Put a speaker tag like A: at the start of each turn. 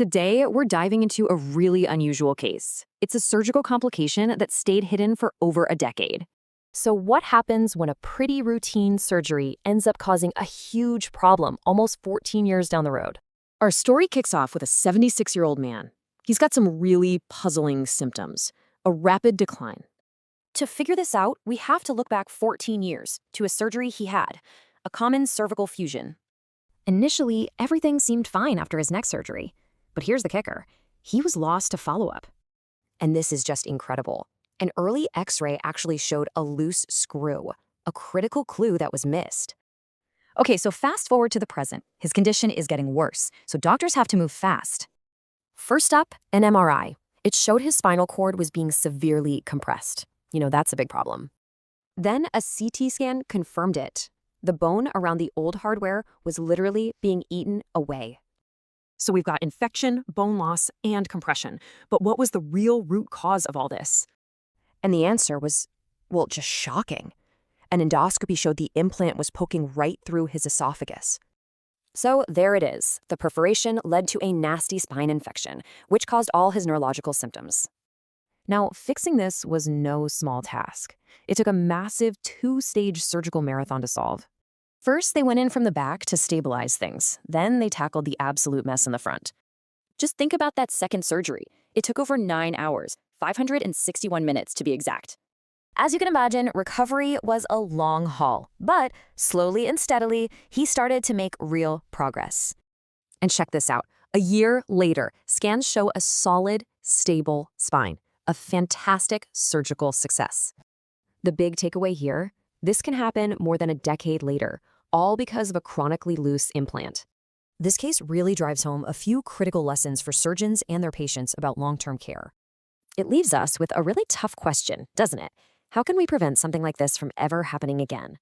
A: Today, we're diving into a really unusual case. It's a surgical complication that stayed hidden for over a decade.
B: So what happens when a pretty routine surgery ends up causing a huge problem almost 14 years down the road?
A: Our story kicks off with a 76-year-old man. He's got some really puzzling symptoms, a rapid decline.
B: To figure this out, we have to look back 14 years to a surgery he had, a common cervical fusion. Initially, everything seemed fine after his neck surgery. But here's the kicker. He was lost to follow-up. And this is just incredible. An early X-ray actually showed a loose screw, a critical clue that was missed. Okay, so fast forward to the present. His condition is getting worse, so doctors have to move fast. First up, an MRI. It showed his spinal cord was being severely compressed. That's a big problem. Then a CT scan confirmed it. The bone around the old hardware was literally being eaten away.
A: So we've got infection, bone loss, and compression. But what was the real root cause of all this?
B: And the answer was, just shocking. An endoscopy showed the implant was poking right through his esophagus. So there it is. The perforation led to a nasty spine infection, which caused all his neurological symptoms. Now, fixing this was no small task. It took a massive 2-stage surgical marathon to solve. First, they went in from the back to stabilize things. Then they tackled the absolute mess in the front. Just think about that second surgery. It took over 9 hours, 561 minutes to be exact. As you can imagine, recovery was a long haul, but slowly and steadily, he started to make real progress. And check this out. A year later, scans show a solid, stable spine, a fantastic surgical success. The big takeaway here, this can happen more than a decade later, all because of a chronically loose implant. This case really drives home a few critical lessons for surgeons and their patients about long-term care. It leaves us with a really tough question, doesn't it? How can we prevent something like this from ever happening again?